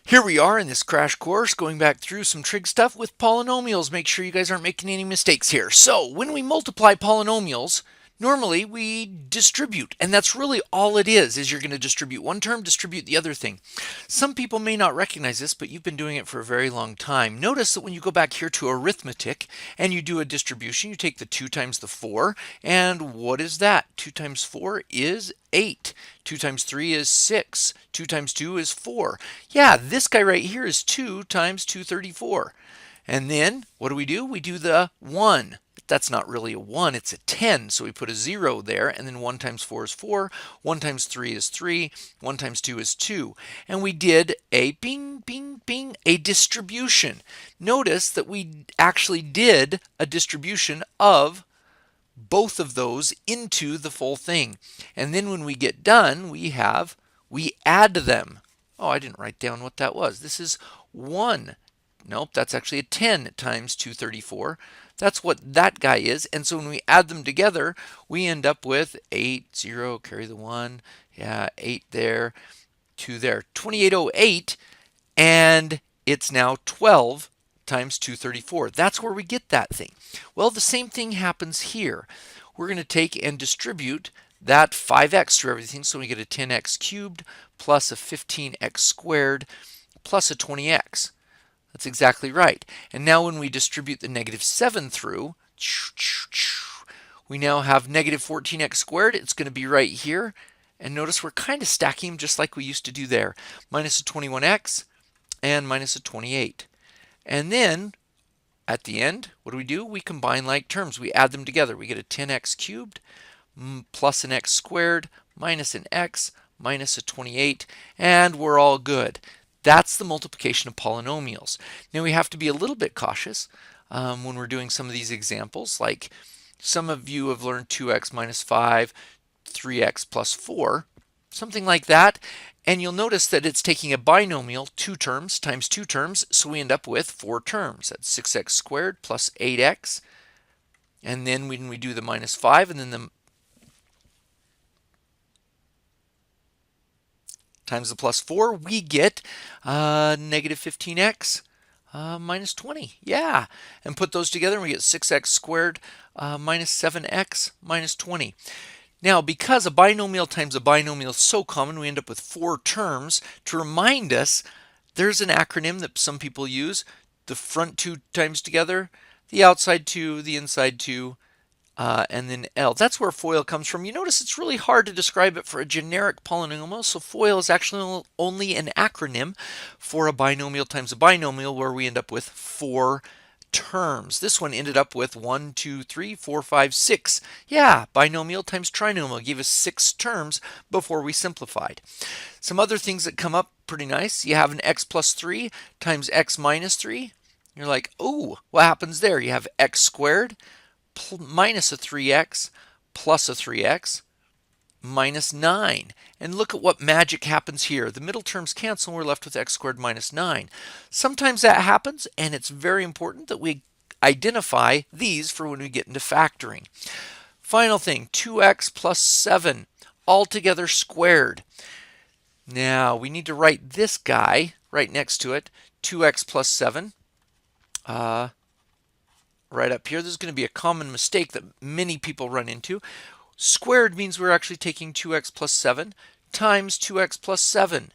Here we are in this crash course going back through some trig stuff with polynomials. Make sure you guys aren't making any mistakes here. So when we multiply polynomials, normally we distribute, and that's really all it is you're going to distribute one term, distribute the other thing. Some people may not recognize this, but you've been doing it for a very long time. Notice that when you go back here to arithmetic and you do a distribution, you take the 2 times the 4, and what is that? 2 times 4 is 8. 2 times 3 is 6. 2 times 2 is 4. Yeah, this guy right here is 2 times 234. And then what do? We do the 1. That's not really a 1, it's a 10. So we put a 0 there, and then 1 times 4 is 4. 1 times 3 is 3. 1 times 2 is 2. And we did a bing, bing, bing, a distribution. Notice that we actually did a distribution of both of those into the full thing. And then when we get done, we add them. Oh, I didn't write down what that was. This is 1. Nope, that's actually a 10 times 234. That's what that guy is. And so when we add them together, we end up with 8, 0, carry the 1. Yeah, 8 there, 2 there. 2808, and it's now 12 times 234. That's where we get that thing. Well, the same thing happens here. We're going to take and distribute that 5x through everything, so we get a 10x cubed plus a 15x squared plus a 20x. That's exactly right. And now when we distribute the negative 7 through, we now have negative 14x squared. It's going to be right here. And notice we're kind of stacking them just like we used to do there. Minus a 21x and minus a 28. And then at the end, what do? We combine like terms. We add them together. We get a 10x cubed plus an x squared minus an x minus a 28, and we're all good. That's the multiplication of polynomials. Now we have to be a little bit cautious when we're doing some of these examples. Like some of you have learned 2x minus 5, 3x plus 4, something like that. And you'll notice that it's taking a binomial, 2 terms times 2 terms, so we end up with 4 terms. That's 6x squared plus 8x. And then when we do the minus 5 and then the times the plus 4, we get negative 15x minus 20. Yeah, and put those together and we get 6x squared minus 7x minus 20. Now, because a binomial times a binomial is so common, we end up with 4 terms. To remind us, there's an acronym that some people use. The front 2 times together, the outside 2, the inside 2, and then L. That's where FOIL comes from. You notice it's really hard to describe it for a generic polynomial, so FOIL is actually only an acronym for a binomial times a binomial, where we end up with 4 terms. This one ended up with 1, 2, 3, 4, 5, 6. Yeah, binomial times trinomial gave us 6 terms before we simplified. Some other things that come up pretty nice. You have an x plus 3 times x minus 3. You're like, oh, what happens there? You have x squared minus a 3x plus a 3x minus 9. And look at what magic happens here. The middle terms cancel and we're left with x squared minus 9. Sometimes that happens, and it's very important that we identify these for when we get into factoring. Final thing, 2x plus 7 altogether squared. Now we need to write this guy right next to it, 2x plus 7. Right up here, there's going to be a common mistake that many people run into. Squared means we're actually taking 2x plus 7 times 2x plus 7.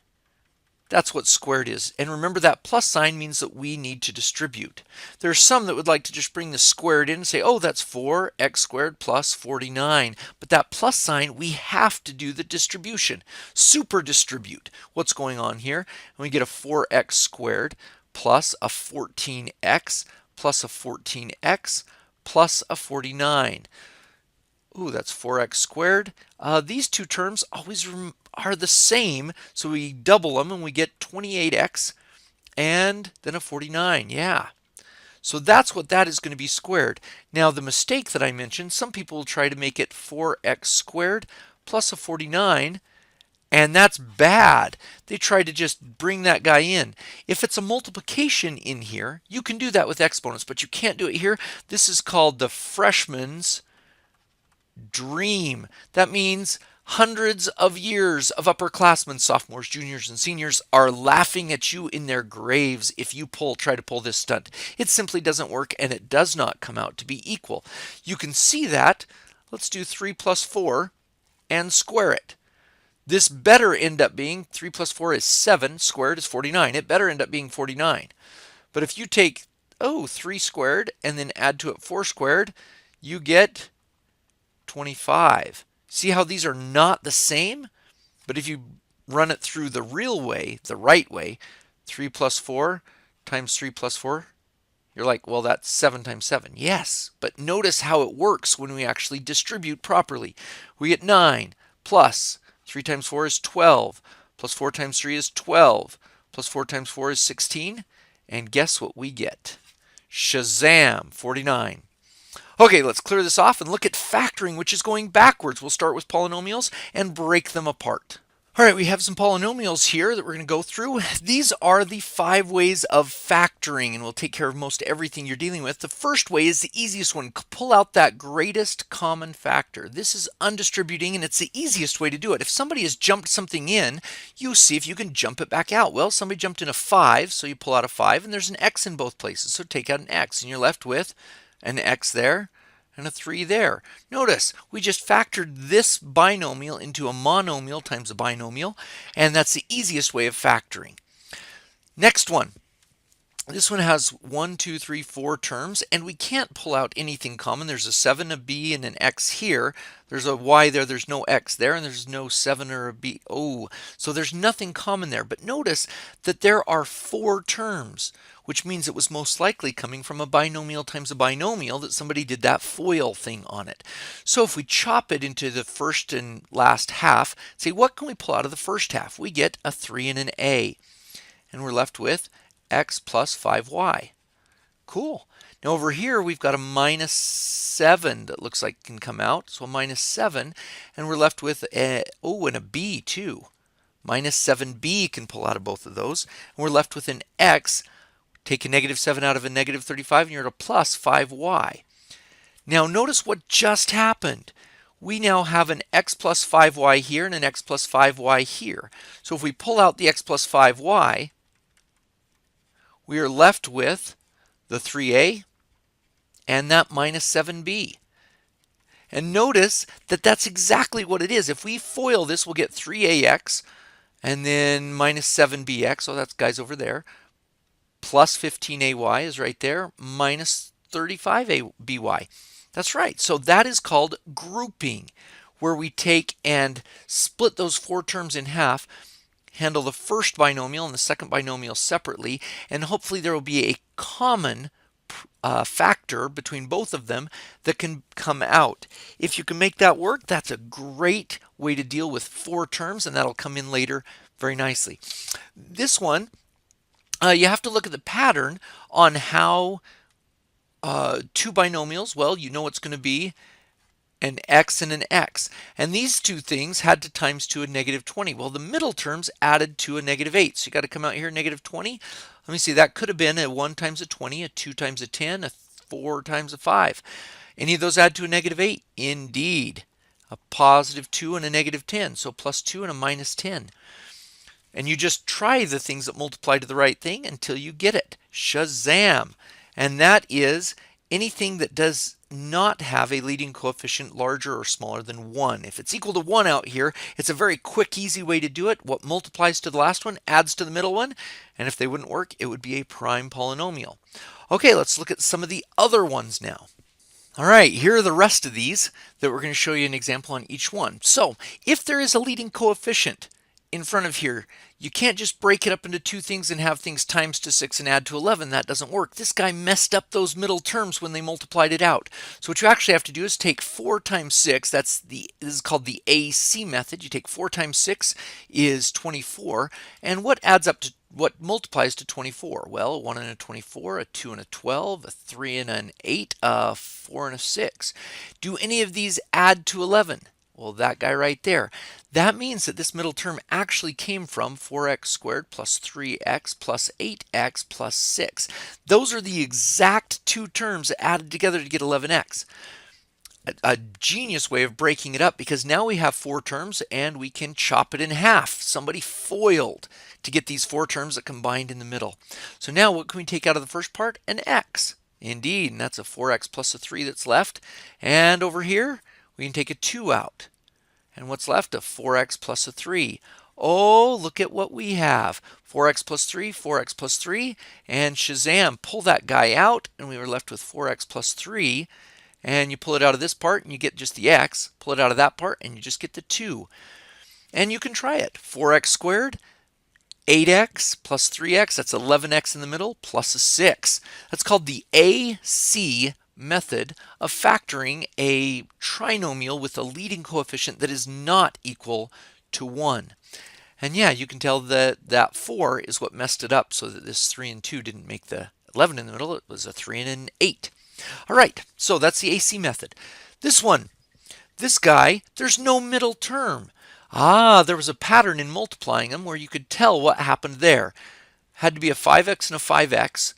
That's what squared is. And remember, that plus sign means that we need to distribute. There are some that would like to just bring the squared in and say, oh, that's 4x squared plus 49. But that plus sign, we have to do the distribution. Super distribute. What's going on here? And we get a 4x squared plus a 14x plus a 14x plus a 49. Ooh, that's 4x squared. These two terms always are the same, so we double them and we get 28x and then a 49. Yeah. So that's what that is going to be squared. Now the mistake that I mentioned, some people will try to make it 4x squared plus a 49, and that's bad. They try to just bring that guy in. If it's a multiplication in here, you can do that with exponents, but you can't do it here. This is called the freshman's dream. That means Hundreds of years of upperclassmen, sophomores, juniors, and seniors are laughing at you in their graves if you try to pull this stunt. It simply doesn't work, and it does not come out to be equal. You can see that. Let's do 3 plus 4 and square it. This better end up being 3 plus 4 is 7, squared is 49. It better end up being 49. But if you take 3 squared and then add to it 4 squared, you get 25. See how these are not the same? But if you run it through the real way, the right way, 3 plus 4 times 3 plus 4, you're like, well, that's 7 times 7. Yes, but notice how it works when we actually distribute properly. We get 9 plus 3 times 4 is 12, plus 4 times 3 is 12, plus 4 times 4 is 16, and guess what we get? Shazam, 49. Okay, let's clear this off and look at factoring, which is going backwards. We'll start with polynomials and break them apart. All right, we have some polynomials here that we're going to go through. These are the 5 ways of factoring, and we'll take care of most everything you're dealing with. The first way is the easiest one. Pull out that greatest common factor. This is undistributing, and it's the easiest way to do it. If somebody has jumped something in, you see if you can jump it back out. Well, somebody jumped in a 5, so you pull out a 5, and there's an x in both places, so take out an x, and you're left with an x there and a 3 there. Notice we just factored this binomial into a monomial times a binomial, and that's the easiest way of factoring. Next one. This one has 1, 2, 3, 4 terms, and we can't pull out anything common. There's a 7, a b, and an x here. There's a y there, there's no x there, and there's no 7 or a b. Oh, so there's nothing common there. But notice that there are 4 terms, which means it was most likely coming from a binomial times a binomial, that somebody did that FOIL thing on it. So if we chop it into the first and last half, say what can we pull out of the first half? We get a 3 and an a, and we're left with x plus 5y. Cool. Now over here we've got a minus 7 that looks like can come out. So a minus 7, and we're left with and a b too. Minus 7b can pull out of both of those. And we're left with an x. Take a negative 7 out of a negative 35 and you're at a plus 5y. Now notice what just happened. We now have an x plus 5y here and an x plus 5y here. So if we pull out the x plus 5y, we are left with the 3a and that minus 7b. And notice that that's exactly what it is. If we FOIL this, we'll get 3ax and then minus 7bx, so that's guys over there, plus 15ay is right there, minus 35by. That's right. So that is called grouping, where we take and split those 4 terms in half, handle the first binomial and the second binomial separately, and hopefully there will be a common factor between both of them that can come out. If you can make that work, that's a great way to deal with 4 terms, and that'll come in later very nicely. This one, you have to look at the pattern on how 2 binomials, well, you know it's going to be an x and an x. And these 2 things had to times 2 a negative 20. Well, the middle terms added to a negative 8. So you got to come out here negative 20. Let me see, that could have been a 1 times a 20, a 2 times a 10, a 4 times a 5. Any of those add to a negative 8? Indeed. A positive 2 and a negative 10. So plus 2 and a minus 10. And you just try the things that multiply to the right thing until you get it. Shazam! And that is anything that does not have a leading coefficient larger or smaller than 1. If it's equal to 1 out here, it's a very quick, easy way to do it. What multiplies to the last one adds to the middle one, and if they wouldn't work, it would be a prime polynomial. Okay, let's look at some of the other ones now. All right, here are the rest of these that we're going to show you an example on each one. So, if there is a leading coefficient in front of here, you can't just break it up into 2 things and have things times to 6 and add to 11. That doesn't work. This guy messed up those middle terms when they multiplied it out. So what you actually have to do is take 4 times 6. This is called the AC method. You take 4 times 6 is 24. And what multiplies to 24? Well, a 1 and a 24, a 2 and a 12, a 3 and an 8, a 4 and a 6. Do any of these add to 11? Well, that guy right there. That means that this middle term actually came from 4x squared plus 3x plus 8x plus 6. Those are the exact 2 terms added together to get 11x. a genius way of breaking it up, because now we have four terms and we can chop it in half. Somebody foiled to get these four terms that combined in the middle. So now what can we take out of the first part? An x. Indeed, and that's a 4x plus a 3 that's left. And over here, we can take a 2 out. And what's left? A 4x plus a 3. Oh, look at what we have. 4x plus 3, 4x plus 3, and shazam, pull that guy out, and we were left with 4x plus 3. And you pull it out of this part, and you get just the x. Pull it out of that part, and you just get the 2. And you can try it. 4x squared, 8x plus 3x, that's 11x in the middle, plus a 6. That's called the AC method of factoring a trinomial with a leading coefficient that is not equal to 1. And yeah, you can tell that that 4 is what messed it up, so that this 3 and 2 didn't make the 11 in the middle. It was a 3 and an 8. All right, so that's the AC method. This one, this guy, there's no middle term. There was a pattern in multiplying them where you could tell what happened there. Had to be a 5x and a 5x,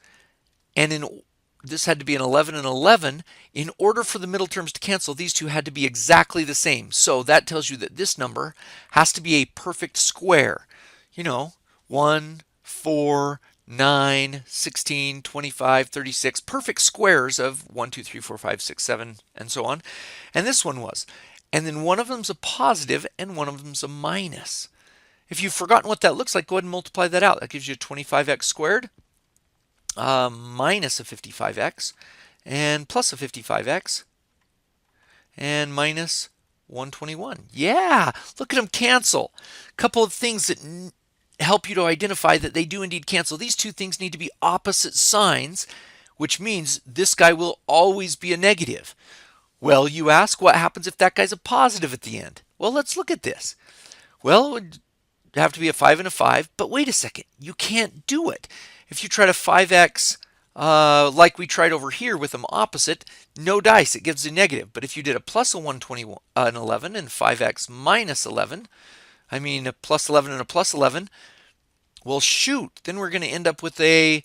and this had to be an 11 and 11. In order for the middle terms to cancel, these two had to be exactly the same. So that tells you that this number has to be a perfect square. 1, 4, 9, 16, 25, 36, perfect squares of 1, 2, 3, 4, 5, 6, 7, and so on. And this one was. And then one of them's a positive and one of them's a minus. If you've forgotten what that looks like, go ahead and multiply that out. That gives you 25x squared minus a 55x and plus a 55x and minus 121. Yeah, look at them cancel. A couple of things that help you to identify that they do indeed cancel. These two things need to be opposite signs, which means this guy will always be a negative. Well, you ask, what happens if that guy's a positive at the end? Well, let's look at this. Well, it would have to be a 5 and a 5, but wait a second, you can't do it. If you try to 5x like we tried over here with them opposite, no dice, it gives a negative. But if you did a plus a 121, an 11 and 5x minus 11, a plus 11 and a plus 11, well, shoot, then we're going to end up with a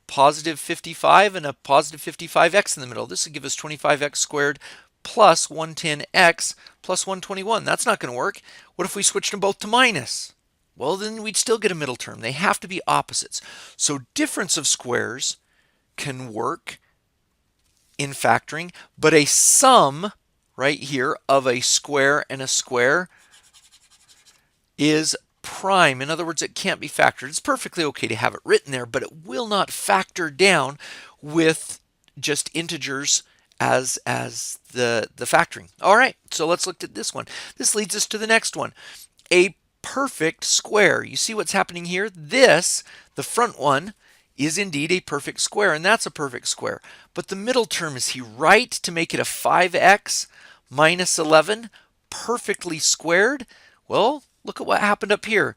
positive 55 and a positive 55x in the middle. This would give us 25x squared plus 110x plus 121. That's not going to work. What if we switched them both to minus? Well, then we'd still get a middle term. They have to be opposites. So difference of squares can work in factoring, but a sum right here of a square and a square is prime. In other words, it can't be factored. It's perfectly okay to have it written there, but it will not factor down with just integers as the factoring. All right, so let's look at this one. This leads us to the next one. A perfect square. You see what's happening here? This, the front one, is indeed a perfect square, and that's a perfect square. But the middle term, is he right to make it a 5x minus 11 perfectly squared? Well, look at what happened up here.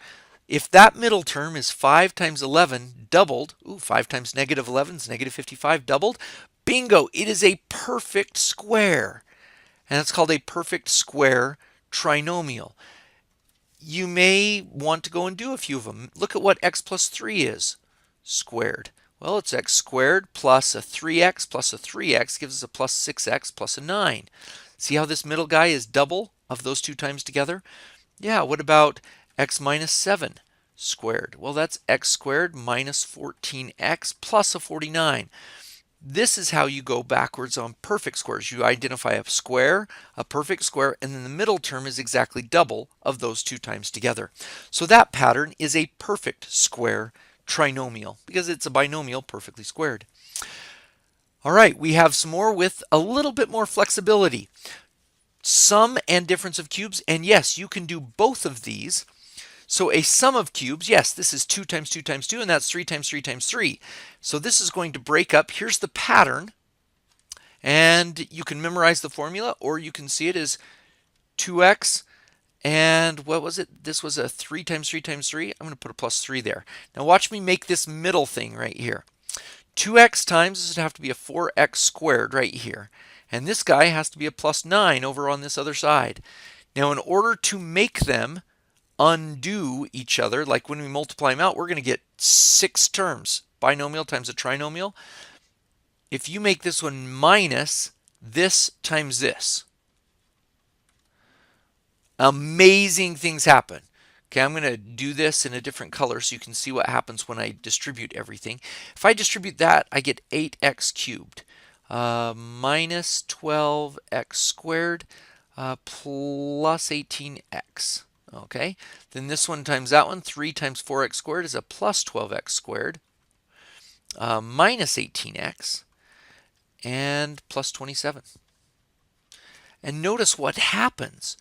If that middle term is 5 times 11 doubled, 5 times negative 11 is negative 55 doubled, bingo, it is a perfect square. And it's called a perfect square trinomial. You may want to go and do a few of them. Look at what x plus 3 is squared. Well, it's x squared plus a 3x plus a 3x gives us a plus 6x plus a 9. See how this middle guy is double of those two times together? Yeah, what about x minus 7 squared? Well, that's x squared minus 14x plus a 49. This is how you go backwards on perfect squares. You identify a square, a perfect square, and then the middle term is exactly double of those two times together. So that pattern is a perfect square trinomial because it's a binomial perfectly squared. All right, we have some more with a little bit more flexibility. Sum and difference of cubes, and yes, you can do both of these. So a sum of cubes, yes, this is 2 times 2 times 2, and that's 3 times 3 times 3. So this is going to break up. Here's the pattern, and you can memorize the formula, or you can see it as 2x, and what was it? This was a 3 times 3 times 3. I'm going to put a plus 3 there. Now watch me make this middle thing right here. 2x times, this would have to be a 4x squared right here. And this guy has to be a plus 9 over on this other side. Now in order to make them undo each other, like when we multiply them out, we're going to get 6 terms. Binomial times a trinomial. If you make this one minus this times this, Amazing things happen. Okay, I'm going to do this in a different color so you can see what happens when I distribute everything. If I distribute that, I get 8x cubed minus 12x squared plus 18x. Okay, then this one times that one, 3 times 4x squared is a plus 12x squared minus 18x and plus 27. And notice what happens.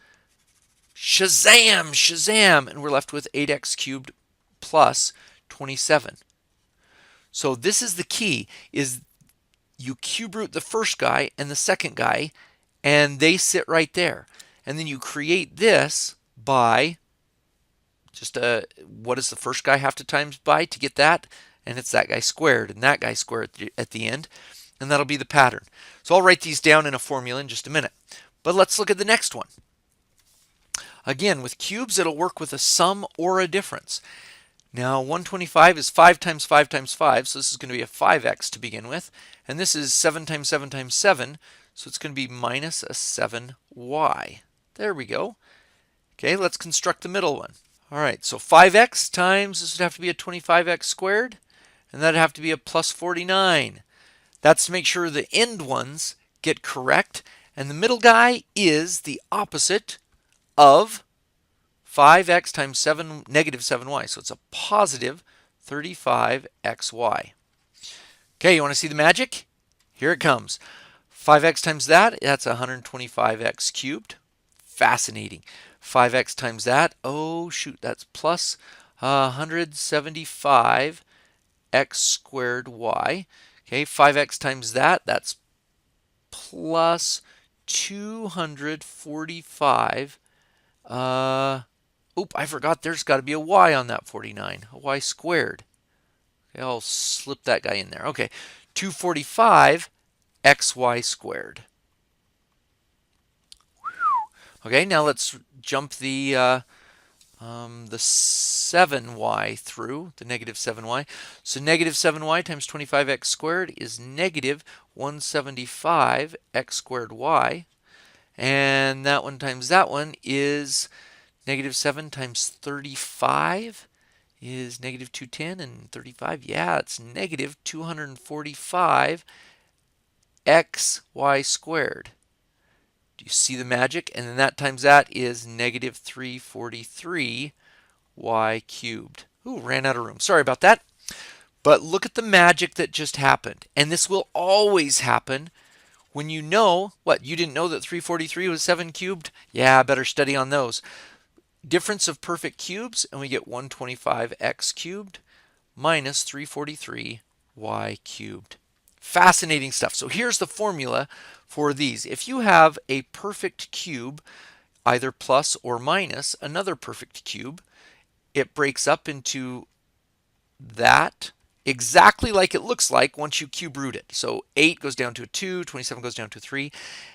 Shazam, shazam, and we're left with 8x cubed plus 27. So this is the key, is you cube root the first guy and the second guy, and they sit right there. And then you create this by just what does the first guy have to times by to get that? And it's that guy squared and that guy squared at the end. And that'll be the pattern. So I'll write these down in a formula in just a minute. But let's look at the next one. Again, with cubes, it'll work with a sum or a difference. Now, 125 is 5 times 5 times 5, so this is going to be a 5x to begin with. And this is 7 times 7 times 7, so it's going to be minus a 7y. There we go. Okay, let's construct the middle one. All right, so 5x times, this would have to be a 25x squared, and that'd have to be a plus 49. That's to make sure the end ones get correct, and the middle guy is the opposite of 5x times 7, negative 7y. So it's a positive 35xy. Okay, you want to see the magic? Here it comes. 5x times that, that's 125x cubed. Fascinating. 5x times that, oh shoot, that's plus 175x squared y. Okay, 5x times that, that's plus 245. I forgot there's got to be a y on that 49, a y squared. Okay, I'll slip that guy in there. Okay, 245 xy squared. Okay, now let's jump the 7y through, the negative 7y. So negative 7y times 25x squared is negative 175 x squared y. And that one times that one is negative 7 times 35 is negative 210, and 35, yeah, it's negative 245 xy squared. Do you see the magic? And then that times that is negative 343 y cubed. Ooh, ran out of room. Sorry about that. But look at the magic that just happened. And this will always happen when you know, what, you didn't know that 343 was 7 cubed? Yeah, better study on those. Difference of perfect cubes, and we get 125x cubed minus 343 y cubed. Fascinating stuff. So here's the formula for these. If you have a perfect cube, either plus or minus another perfect cube, it breaks up into that exactly like it looks like once you cube root it. So 8 goes down to a 2, 27 goes down to a 3,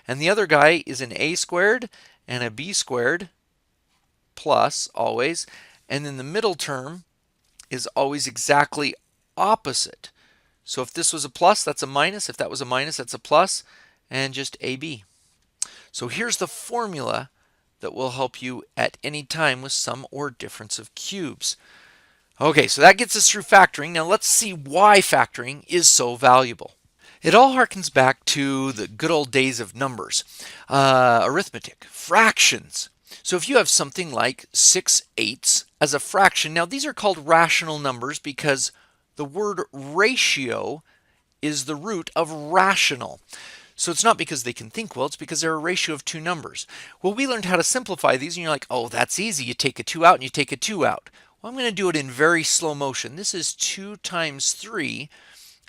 and the other guy is an a squared and a b squared plus always, and then the middle term is always exactly opposite. So if this was a plus, that's a minus. If that was a minus, that's a plus, and just AB. So here's the formula that will help you at any time with sum or difference of cubes. Okay, so that gets us through factoring. Now let's see why factoring is so valuable. It all harkens back to the good old days of numbers, arithmetic, fractions. So if you have something like 6/8 as a fraction, now these are called rational numbers because the word ratio is the root of rational. So it's not because they can think well, it's because they're a ratio of two numbers. Well, we learned how to simplify these, and you're like, oh, that's easy. You take a 2 out and you take a 2 out. Well, I'm going to do it in very slow motion. This is 2 times 3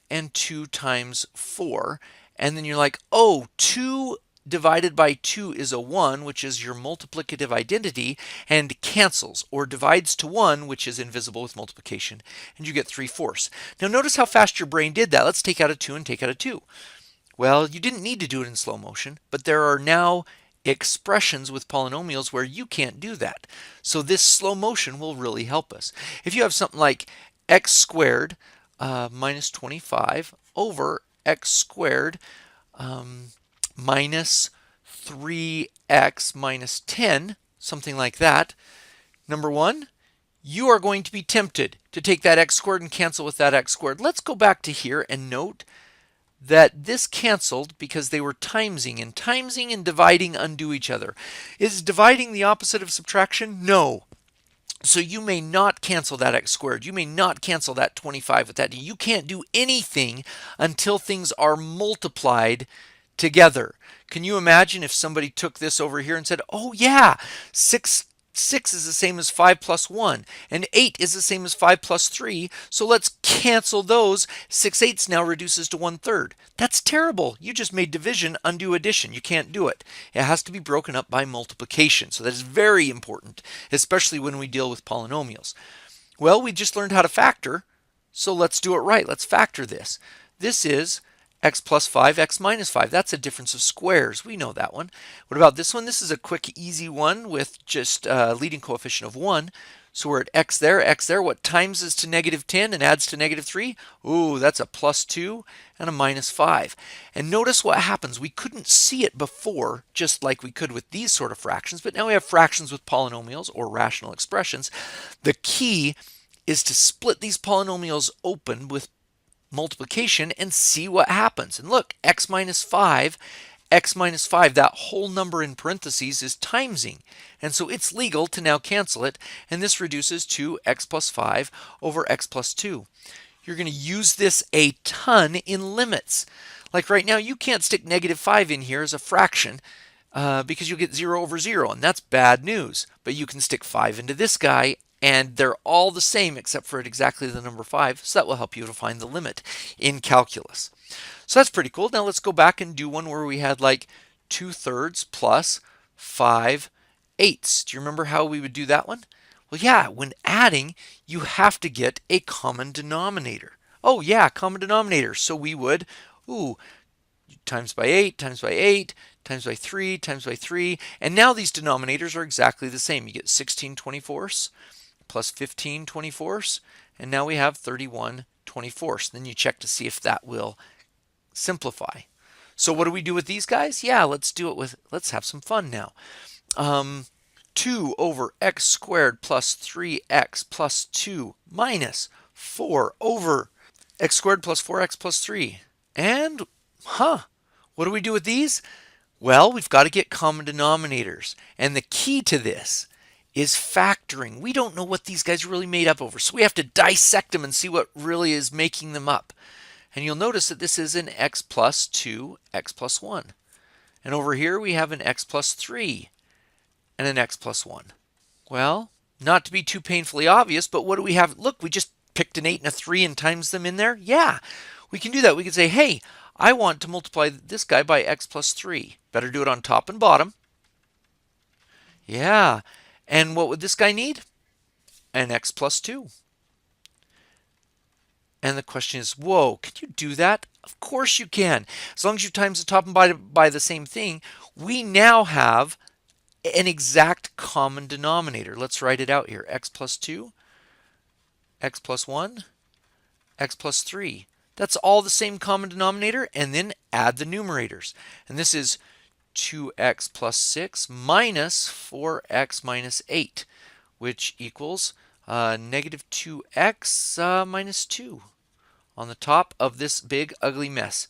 and 2 times 4. And then you're like, oh, 2 divided by 2 is a 1, which is your multiplicative identity, and cancels, or divides to 1, which is invisible with multiplication, and you get 3/4. Now notice how fast your brain did that. Let's take out a 2 and take out a 2. Well, you didn't need to do it in slow motion, but there are now expressions with polynomials where you can't do that. So this slow motion will really help us. If you have something like x squared minus 25 over x squared minus 3x minus 10. something like that. Number one, you are going to be tempted to take that x squared and cancel with that x squared. Let's go back to here and note that this canceled because they were timesing, and timesing and dividing undo each other. Is dividing the opposite of subtraction? No. So you may not cancel that x squared. You may not cancel that 25 with that. You can't do anything until things are multiplied together. Can you imagine if somebody took this over here and said, oh yeah, 6 is the same as 5 plus 1, and 8 is the same as 5 plus 3, so let's cancel those. 6/8 now reduces to 1/3. That's terrible. You just made division undo addition. You can't do it. It has to be broken up by multiplication, so that is very important, especially when we deal with polynomials. Well, we just learned how to factor, so let's do it right. Let's factor this. This is x plus 5, x minus 5. That's a difference of squares. We know that one. What about this one? This is a quick, easy one with just a leading coefficient of 1. So we're at x there, x there. What times is to negative 10 and adds to negative 3? Ooh, that's a plus 2 and a minus 5. And notice what happens. We couldn't see it before, just like we could with these sort of fractions, but now we have fractions with polynomials or rational expressions. The key is to split these polynomials open with multiplication and see what happens. And look, x minus 5, that whole number in parentheses is timesing. And so it's legal to now cancel it. And this reduces to x plus 5 over x plus 2. You're going to use this a ton in limits. Like right now, you can't stick negative 5 in here as a fraction because you'll get 0 over 0. And that's bad news. But you can stick 5 into this guy, and they're all the same except for at exactly the number 5, so that will help you to find the limit in calculus. So that's pretty cool. Now let's go back and do one where we had like 2/3 plus 5/8. Do you remember how we would do that one? Well, yeah, when adding, you have to get a common denominator. Oh yeah, common denominator. So we would, times by 8, times by 8, times by 3, times by 3. And now these denominators are exactly the same. You get 16/24 plus 15/24, and now we have 31/24. Then you check to see if that will simplify. So what do we do with these guys? Yeah, let's have some fun now. 2 over x squared plus 3x plus 2 minus 4 over x squared plus 4x plus 3. And, what do we do with these? Well, we've got to get common denominators. And the key to this is factoring. We don't know what these guys are really made up over, so we have to dissect them and see what really is making them up. And you'll notice that this is an x plus 2, x plus 1. And over here we have an x plus 3 and an x plus 1. Well, not to be too painfully obvious, but what do we have? Look, we just picked an 8 and a 3 and times them in there. Yeah, we can do that. We can say, hey, I want to multiply this guy by x plus 3. Better do it on top and bottom. Yeah. And what would this guy need? An x plus 2. And the question is, whoa, can you do that? Of course you can. As long as you times the top and bottom by the same thing, we now have an exact common denominator. Let's write it out here. X plus 2, x plus 1, x plus 3. That's all the same common denominator, and then add the numerators. And this is 2x plus 6 minus 4x minus 8, which equals negative 2x minus 2 on the top of this big ugly mess.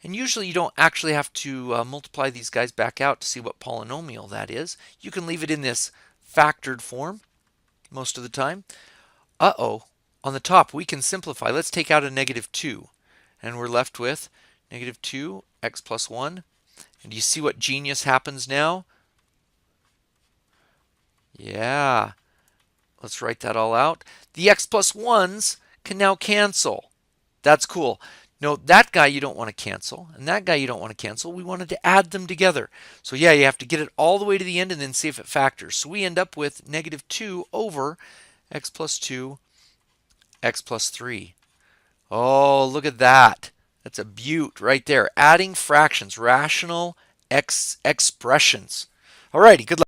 And usually you don't actually have to multiply these guys back out to see what polynomial that is. You can leave it in this factored form most of the time. On the top we can simplify. Let's take out a negative 2, and we're left with negative 2 x plus 1. And do you see what genius happens now? Yeah. Let's write that all out. The x plus 1s can now cancel. That's cool. Note that guy you don't want to cancel, and that guy you don't want to cancel. We wanted to add them together. So yeah, you have to get it all the way to the end and then see if it factors. So we end up with negative 2 over x plus 2, x plus 3. Oh, look at that. That's a beaut right there. Adding fractions, rational expressions. Alrighty, good luck.